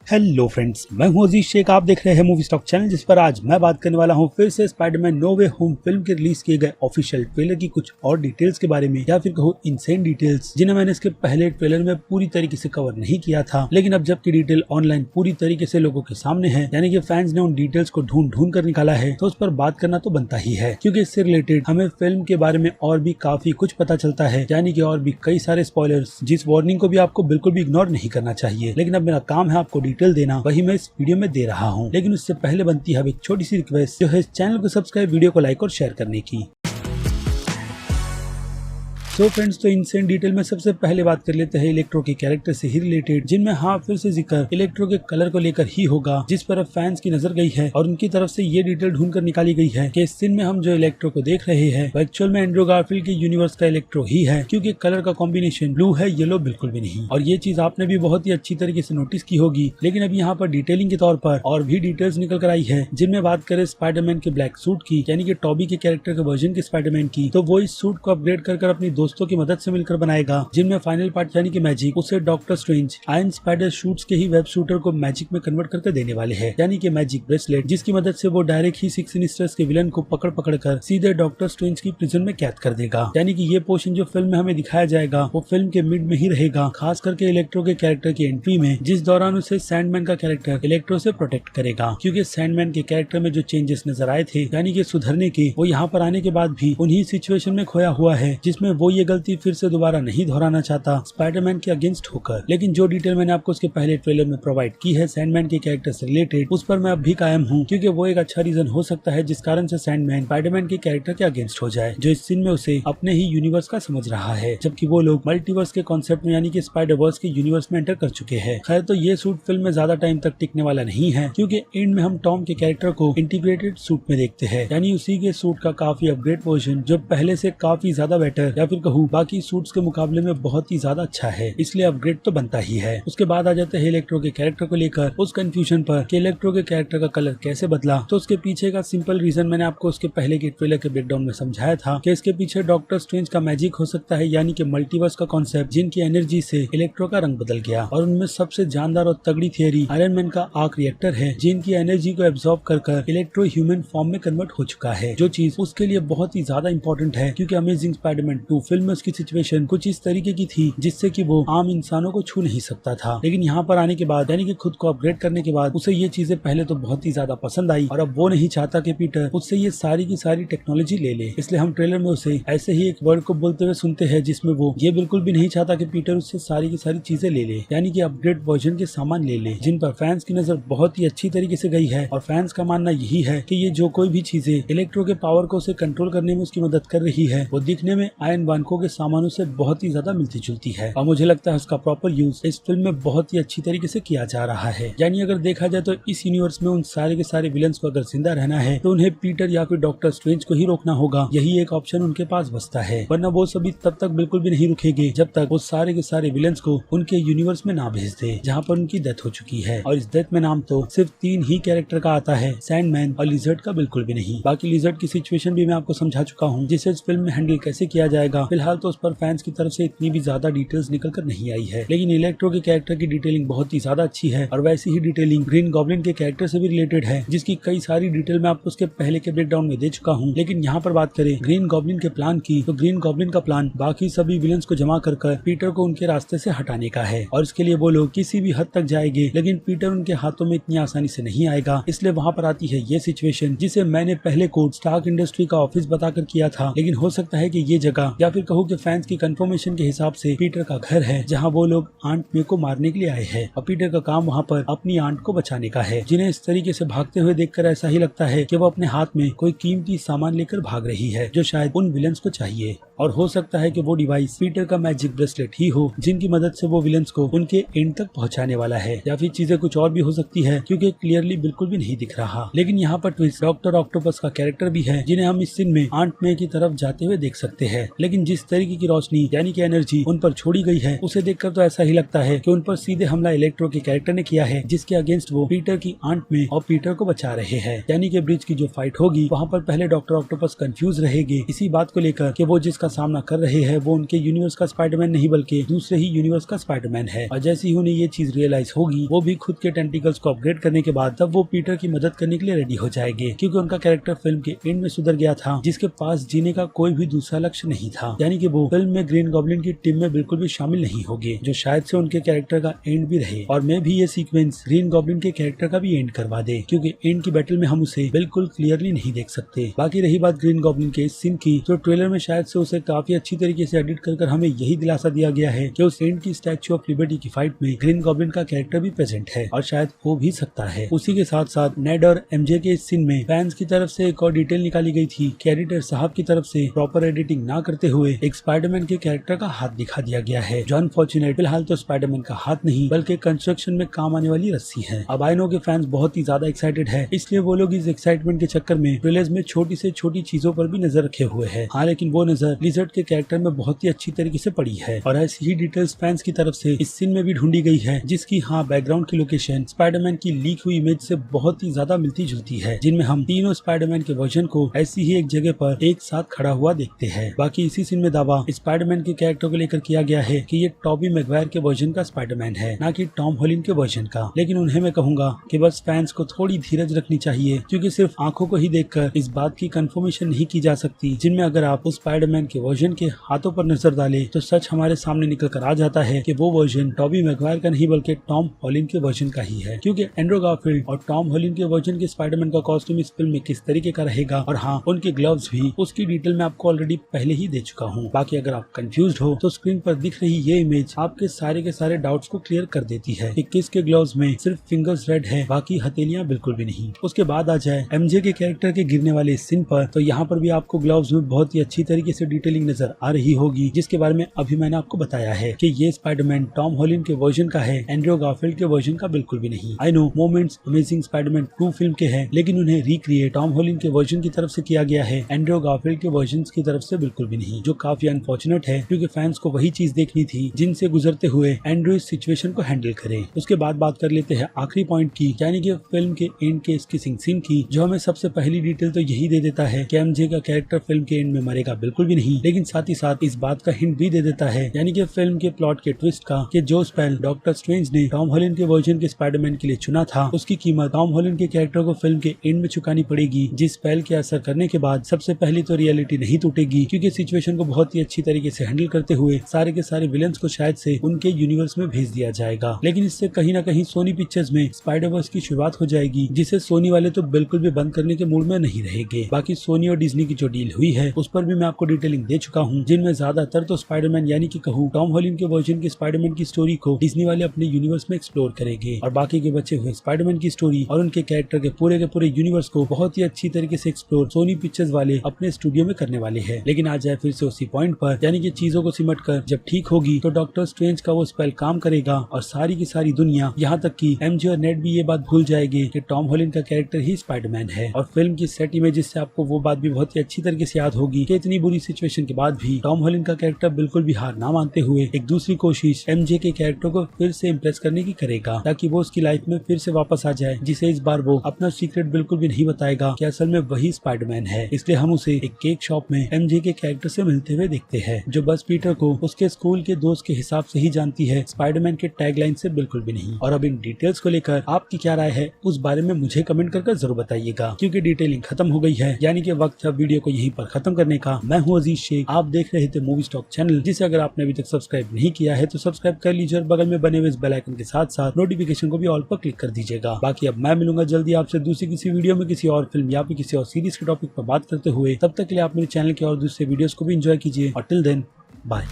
Hello friends, मैं हूं अजीज शेख। आप देख रहे हैं मूवी स्टॉक चैनल, जिस पर आज मैं बात करने वाला हूं फिर से स्पाइडरमैन नो वे होम फिल्म के रिलीज किए गए ऑफिशियल ट्रेलर की कुछ और डिटेल्स के बारे में, या फिर कहूं इनसेन डिटेल्स जिन्हें मैंने इसके पहले ट्रेलर में पूरी तरीके से कवर नहीं किया था, लेकिन अब जबकि डिटेल ऑनलाइन पूरी तरीके से लोगों के सामने है, यानी कि फैंस ने उन डिटेल्स को ढूंढ ढूंढ कर निकाला है, तो उस पर बात करना तो बनता ही है, क्योंकि इससे रिलेटेड हमें फिल्म के बारे में और भी काफी कुछ पता चलता है, यानी कि और भी कई सारे स्पॉयलर्स, जिस वार्निंग को भी आपको बिल्कुल भी इग्नोर नहीं करना चाहिए। लेकिन अब मेरा काम है आपको डिटेल देना, वही मैं इस वीडियो में दे रहा हूं। लेकिन उससे पहले बनती है एक छोटी सी रिक्वेस्ट, जो है इस चैनल को सब्सक्राइब, वीडियो को लाइक और शेयर करने की। सो फ्रेंड्स, तो इनसेन डिटेल में सबसे पहले बात कर लेते हैं इलेक्ट्रो के कैरेक्टर से ही रिलेटेड, जिनमें फिर से जिक्र इलेक्ट्रो के कलर को लेकर ही होगा, जिस पर अब फैंस की नजर गई है और उनकी तरफ से ये डिटेल ढूंढ कर निकाली गई है कि इस सीन में हम जो इलेक्ट्रो को देख रहे हैं वो एक्चुअल में एंड्रू गारफील्ड के यूनिवर्स का इलेक्ट्रो ही है, क्योंकि कलर का कॉम्बिनेशन ब्लू है, येलो बिल्कुल भी नहीं। और ये चीज आपने भी बहुत ही अच्छी तरीके से नोटिस की होगी। लेकिन अब यहाँ पर डिटेलिंग के तौर पर और भी डिटेल्स निकल कर आई है, जिनमें बात करें स्पाइडरमैन के ब्लैक सूट की, यानी कि टॉबी के कैरेक्टर के वर्जन के स्पाइडरमैन की, तो वो इस सूट को अपग्रेड कर अपनी दोस्तों की मदद से कर बनाएगा, जिनमें फाइनल पार्ट यानी कि मैजिक उसे doctor strange iron spider shoots के ही वेब शूटर को मैजिक में कन्वर्ट करके देने वाले हैं, यानी कि मैजिक ब्रेसलेट, जिसकी मदद से वो डायरेक्ट ही सिक्स सिनिस्टर्स के विलन को पकड़ कर सीधे डॉक्टर स्ट्रेंज की प्रिजन में कैद कर देगा। यानी कि ये पोर्शन जो फिल्म में हमें दिखाया जाएगा वो फिल्म के मिड में ही रहेगा, खास करके इलेक्ट्रो के कैरेक्टर की एंट्री में, जिस दौरान उसे सैंडमैन का कैरेक्टर इलेक्ट्रो से प्रोटेक्ट करेगा। क्योंकि सैंडमैन के कैरेक्टर में जो चेंजेस नजर आए थे, यानी कि सुधरने के, वो यहाँ पर आने के बाद भी उन्हीं सिचुएशन में खोया हुआ है, जिसमें वो ये गलती फिर से दोबारा नहीं दोहराना चाहता स्पाइडरमैन के अगेंस्ट होकर। लेकिन जो डिटेल मैंने आपको उसके पहले ट्रेलर में प्रोवाइड की है सैंडमैन के कैरेक्टर से रिलेटेड, उस पर मैं अब भी कायम हूँ, क्योंकि वो एक अच्छा रीजन हो सकता है जिस कारण से सैंडमैन स्पाइडरमैन के कैरेक्टर के अगेंस्ट हो जाए, जो इस सीन में उसे अपने ही यूनिवर्स का समझ रहा है, जबकि वो लोग मल्टीवर्स के कॉन्सेप्ट में यानी कि स्पाइडरवर्स के यूनिवर्स में एंटर कर चुके हैं। खैर, तो ये सूट फिल्म में ज्यादा टाइम तक टिकने वाला नहीं है, क्योंकि एंड में हम टॉम के कैरेक्टर को इंटीग्रेटेड सूट में देखते हैं, यानी उसी के सूट का काफी अपग्रेड वर्जन, जो पहले से काफी ज्यादा बेटर, या फिर कहूँ बाकी सूट्स के मुकाबले में बहुत ही ज्यादा अच्छा है, इसलिए अपग्रेड तो बनता ही है। उसके बाद आ जाते हैं इलेक्ट्रो के कैरेक्टर को लेकर उस कंफ्यूजन पर कि इलेक्ट्रो के कैरेक्टर का कलर कैसे बदला। तो उसके पीछे का सिंपल रीजन मैंने आपको उसके पहले के ट्रेलर के ब्रेकडाउन में समझाया था कि इसके पीछे डॉक्टर स्ट्रेंज का मैजिक हो सकता है, यानी कि मल्टीवर्स का कॉन्सेप्ट, जिनकी एनर्जी से इलेक्ट्रो का रंग बदल गया। और उनमें सबसे जानदार और तगड़ी थियरी आयरन मैन का आर्क रिएक्टर है, जिनकी एनर्जी को एब्जॉर्ब कर इलेक्ट्रो ह्यूमन फॉर्म में कन्वर्ट हो चुका है, जो चीज उसके लिए बहुत ही ज्यादा इंपॉर्टेंट है, क्योंकि अमेजिंग स्पाइडरमैन 2 फिल्म में उसकी सिचुएशन कुछ इस तरीके की थी जिससे कि वो आम इंसानों को छू नहीं सकता था। लेकिन यहाँ पर आने के बाद, यानी कि खुद को अपग्रेड करने के बाद, उसे ये चीजें पहले तो बहुत ही ज्यादा पसंद आई, और अब वो नहीं चाहता कि पीटर उससे ये सारी की सारी टेक्नोलॉजी ले ले। इसलिए हम ट्रेलर में उसे ऐसे ही एक वर्ड को बोलते हुए सुनते हैं, जिसमें वो ये बिल्कुल भी नहीं चाहता कि पीटर उससे सारी की सारी चीजें ले ले, यानी कि अपग्रेड वर्जन के सामान ले ले, जिन पर फैंस की नजर बहुत ही अच्छी तरीके से गई है। और फैंस का मानना यही है कि ये जो कोई भी चीजें इलेक्ट्रो के पावर को उसे कंट्रोल करने में उसकी मदद कर रही है, वो दिखने में आयरन वानको के सामानों से बहुत ही ज्यादा मिलती जुलती है, और मुझे लगता है उसका प्रॉपर यूज इस फिल्म में बहुत ही अच्छी तरीके से किया जा रहा है। यानी अगर देखा जाए तो इस यूनिवर्स में उन सारे के सारे विलन्स को अगर जिंदा रहना है, तो उन्हें पीटर या फिर डॉक्टर स्ट्रेंज को ही रोकना होगा, यही एक ऑप्शन उनके पास बचता है। वरना वो सभी तब तक बिल्कुल भी नहीं रुकेंगे जब तक वो सारे के सारे विलन्स को उनके यूनिवर्स में ना भेज दे, जहाँ पर उनकी डेथ हो चुकी है। और इस डेथ में नाम तो सिर्फ 3 ही कैरेक्टर का आता है, सैंडमैन और लिजर्ड का बिल्कुल भी नहीं। बाकी लिजर्ड की सिचुएशन भी मैं आपको समझा चुका हूँ, जिसे इस फिल्म में हैंडल कैसे किया जाएगा। फिलहाल तो उस पर फैंस की तरफ से इतनी भी ज्यादा डिटेल्स निकल कर नहीं आई है, लेकिन इलेक्ट्रो के कैरेक्टर की डिटेलिंग बहुत ही ज्यादा अच्छी है, और वैसी ही डिटेलिंग ग्रीन गॉब्लिन के कैरेक्टर से भी रिलेटेड है, जिसकी कई सारी डिटेल मैं आपको उसके पहले के ब्रेकडाउन में दे चुका हूँ। लेकिन यहाँ पर बात करें ग्रीन गॉब्लिन के प्लान की, तो ग्रीन गॉब्लिन का प्लान बाकी सभी विलन्स को जमा कर पीटर को उनके रास्ते से हटाने का है, और इसके लिए वो लोग किसी भी हद तक जाएंगे, लेकिन पीटर उनके हाथों में इतनी आसानी से नहीं आएगा। इसलिए वहाँ पर आती है ये सिचुएशन, जिसे मैंने पहले कोड स्टार्क इंडस्ट्री का ऑफिस बताकर किया था, लेकिन हो सकता है कि ये जगह, या फिर कहूँ कि फैंस की कंफर्मेशन के हिसाब से पीटर का घर है, जहाँ वो लोग आंट मे को मारने के लिए आए हैं, और पीटर का काम वहाँ पर अपनी आंट को बचाने का है, जिन्हें इस तरीके से भागते हुए देखकर ऐसा ही लगता है कि वो अपने हाथ में कोई कीमती सामान लेकर भाग रही है, जो शायद उन विलन्स को चाहिए। और हो सकता है कि वो डिवाइस पीटर का मैजिक ब्रेसलेट ही हो, जिनकी मदद से वो विलन्स को उनके एंड तक पहुंचाने वाला है, या फिर चीजें कुछ और भी हो सकती है, क्योंकि क्लियरली बिल्कुल भी नहीं दिख रहा। लेकिन यहाँ पर ट्विस्ट डॉक्टर ऑक्टोपस का कैरेक्टर भी है, जिन्हें हम इस सीन में आंट मे की तरफ जाते हुए देख सकते हैं। लेकिन जिस तरीके की रोशनी यानी कि एनर्जी उन पर छोड़ी गई है उसे देखकर तो ऐसा ही लगता है कि उन पर सीधे हमला इलेक्ट्रो के कैरेक्टर ने किया है, जिसके अगेंस्ट वो पीटर की आंट में और पीटर को बचा रहे हैं। यानी कि ब्रिज की जो फाइट होगी वहाँ पर पहले डॉक्टर ऑक्टोपस कंफ्यूज रहेंगे इसी बात को लेकर कि वो जिसका सामना कर रहे हैं वो उनके यूनिवर्स का स्पाइडरमैन नहीं बल्कि दूसरे ही यूनिवर्स का स्पाइडरमैन है। और जैसे ही उन्हें ये चीज रियलाइज होगी वो भी खुद के टेंटिकल्स को अपग्रेड करने के बाद तब वो पीटर की मदद करने के लिए रेडी हो जाएंगे, क्योंकि उनका कैरेक्टर फिल्म के एंड में सुधर गया था, जिसके पास जीने का कोई भी दूसरा लक्ष्य नहीं था। यानी कि वो फिल्म में ग्रीन गॉब्लिन की टीम में बिल्कुल भी शामिल नहीं होंगे, जो शायद से उनके कैरेक्टर का एंड भी रहे। और मैं भी ये सीक्वेंस ग्रीन गॉब्लिन के कैरेक्टर का भी एंड करवा दे, क्योंकि एंड की बैटल में हम उसे बिल्कुल क्लियरली नहीं देख सकते। बाकी रही बात ग्रीन गॉब्लिन के इस सीन की, तो ट्रेलर में शायद से उसे काफी अच्छी तरीके से एडिट कर हमें यही दिलासा दिया गया है कि उस एंड की स्टैच्यू ऑफ लिबर्टी की फाइट में ग्रीन गॉब्लिन का कैरेक्टर भी प्रेजेंट है और शायद हो भी सकता है। उसी के साथ साथ नेड और एमजे के इस सीन में फैंस की तरफ से एक और डिटेल निकाली गई थी कि एडिटर साहब की तरफ से प्रॉपर एडिटिंग ना करते हुए एक स्पाइडरमैन के कैरेक्टर का हाथ दिखा दिया गया है, जो अनफॉर्चुनेट फिलहाल तो स्पाइडरमैन का हाथ नहीं बल्कि कंस्ट्रक्शन में काम आने वाली रस्सी है। अब आई नो के फैंस बहुत ही ज्यादा एक्साइटेड है, इसलिए वो लोग इस एक्साइटमेंट के चक्कर में ट्रेलर्स में छोटी से छोटी चीजों पर भी नजर रखे हुए है। हाँ, लेकिन वो नजर लिजर्ड के कैरेक्टर में बहुत ही अच्छी तरीके से पड़ी है और ऐसी ही डिटेल्स फैंस की तरफ से इस सीन में भी ढूंढी गई है, जिसकी बैकग्राउंड की लोकेशन स्पाइडरमैन की लीक हुई इमेज से बहुत ही ज्यादा मिलती जुलती है, जिनमें हम तीनों स्पाइडरमैन के वर्जन को ऐसी ही एक जगह पर एक साथ खड़ा हुआ देखते हैं। बाकी इसी सीन में दावा स्पाइडरमैन के कैरेक्टर को लेकर किया गया है कि ये टॉबी मैगवायर के वर्जन का स्पाइडरमैन है, ना कि टॉम हॉलिन के वर्जन का। लेकिन उन्हें मैं कहूंगा कि बस फैंस को थोड़ी धीरज रखनी चाहिए, क्योंकि सिर्फ आंखों को ही देखकर इस बात की कंफर्मेशन नहीं की जा सकती, जिनमें अगर आप उस स्पाइडरमैन के वर्जन के हाथों पर नजर डालें तो सच हमारे सामने निकल कर आ जाता है कि वो वर्जन टॉबी मैगवायर का नहीं बल्कि टॉम हॉलिन के वर्जन का ही है। क्योंकि एंड्रू गारफील्ड और टॉम हॉलिन के वर्जन के स्पाइडरमैन का कॉस्ट्यूम इस फिल्म में किस तरीके का रहेगा और हाँ, उनके ग्लव्स भी, उसकी डिटेल मैं आपको ऑलरेडी पहले ही दे चुका हूँ। बाकी अगर आप कंफ्यूज्ड हो तो स्क्रीन पर दिख रही ये इमेज आपके सारे के सारे डाउट्स को क्लियर कर देती है कि किसके ग्लव्स में सिर्फ फिंगर्स रेड है, बाकी हथेलियां बिल्कुल भी नहीं। उसके बाद आ जाए एमजे के कैरेक्टर के गिरने वाले सीन पर, तो यहाँ पर भी आपको ग्लव्स में बहुत ही अच्छी तरीके से डिटेलिंग नजर आ रही होगी, जिसके बारे में अभी मैंने आपको बताया है कि ये स्पाइडरमैन टॉम हॉलिन के वर्जन का है, एंड्रू गारफील्ड के वर्जन का बिल्कुल भी नहीं। I know moments amazing Spiderman 2 film के हैं, लेकिन उन्हें रिक्रिएट टॉम हॉलिन के वर्जन की तरफ से किया गया है, एंड्रू गारफील्ड के वर्जन की तरफ से बिल्कुल भी नहीं, जो काफी अनफॉर्चुनेट है, क्योंकि फैंस को वही चीज देखनी थी जिनसे गुजरते हुए एंड्रू इस सिचुएशन को हैंडल करे। उसके बाद बात कर लेते हैं आखिरी पॉइंट की, यानी कि फिल्म के एंड के इस किसिंग सीन की, जो हमें सबसे पहली डिटेल तो यही दे देता है कि एमजे का कैरेक्टर फिल्म के एंड में मरेगा बिल्कुल भी नहीं, लेकिन साथ ही साथ इस बात का हिंट भी दे देता है, यानी कि फिल्म के प्लॉट के ट्विस्ट का, कि जो स्पेल डॉक्टर स्ट्रेंज ने टॉम हॉलिन के वर्जन के स्पाइडरमैन के लिए चुना था, उसकी कीमत टॉम हॉलिन के कैरेक्टर को फिल्म के एंड में चुकानी पड़ेगी। जिस स्पेल के असर करने के बाद सबसे पहले तो रियलिटी नहीं टूटेगी, क्योंकि सिचुएशन को बहुत ही अच्छी तरीके से हैंडल करते हुए सारे के सारे विलेंस को शायद से उनके यूनिवर्स में भेज दिया जाएगा। लेकिन इससे कहीं ना कहीं सोनी पिक्चर्स में स्पाइडरवर्स की शुरुआत हो जाएगी, जिसे सोनी वाले तो बिल्कुल भी बंद करने के मूड में नहीं रहेंगे। बाकी सोनी और डिज्नी की जो डील हुई है उस पर भी मैं आपको डिटेलिंग दे चुका हूँ, जिनमें ज्यादातर तो स्पाइडरमैन यानी कि कहूँ टॉम हॉलिन के वर्जन के स्पाइडरमैन की स्टोरी को डिज्नी वाले अपने यूनिवर्स में एक्सप्लोर करेंगे, और बाकी के बचे हुए स्पाइडरमैन की स्टोरी और उनके कैरेक्टर के पूरे यूनिवर्स को बहुत ही अच्छी तरीके से एक्सप्लोर सोनी पिक्चर्स वाले अपने स्टूडियो में करने वाले हैं। लेकिन आ जाए फिर से उसी पॉइंट पर, यानी कि चीजों को सिमट कर जब ठीक होगी तो डॉक्टर स्ट्रेंज का वो स्पेल काम करेगा और सारी की सारी दुनिया, यहाँ तक कि एमजे और नेड भी ये बात भूल जाएगी कि टॉम हॉलिन का कैरेक्टर ही स्पाइडरमैन है। और फिल्म की सेट इमेजेस से आपको वो बात भी बहुत ही अच्छी तरीके से याद होगी कि इतनी बुरी सिचुएशन के बाद भी टॉम हॉलिन का कैरेक्टर बिल्कुल भी हार ना मानते हुए एक दूसरी कोशिश एमजे के कैरेक्टर को फिर से इम्प्रेस करने की करेगा, ताकि वो उसकी लाइफ में फिर से वापस आ जाए, जिसे इस बार वो अपना सीक्रेट बिल्कुल भी नहीं बताएगा कि असल में वही स्पाइडरमैन है। इसलिए हम उसे एक केक शॉप में एमजे के कैरेक्टर से मिलते हुए देखते हैं, जो बस पीटर को उसके स्कूल के दोस्त के हिसाब से ही जानती है, स्पाइडरमैन के टैगलाइन से बिल्कुल भी नहीं। और अब इन डिटेल्स को लेकर आपकी क्या राय है उस बारे में मुझे कमेंट करके जरूर बताइएगा, क्योंकि डिटेलिंग खत्म हो गई है, यानी कि वक्त है वीडियो को यहीं पर खत्म करने का। मैं हूँ अजीज शेख, आप देख रहे थे मूवी स्टॉक चैनल, जिसे अगर आपने अभी तक सब्सक्राइब नहीं किया है तो सब्सक्राइब कर लीजिए और बगल में बने हुए इस बेल आइकन के साथ साथ नोटिफिकेशन को भी ऑल पर क्लिक कर दीजिएगा। बाकी अब मैं मिलूंगा जल्दी आपसे दूसरी किसी वीडियो में किसी और फिल्म या फिर किसी और सीरीज के टॉपिक पर बात करते हुए। तब तक के लिए आप मेरे चैनल के और दूसरे वीडियोस को भी एंजॉय कीजिए और टिल देन बाय।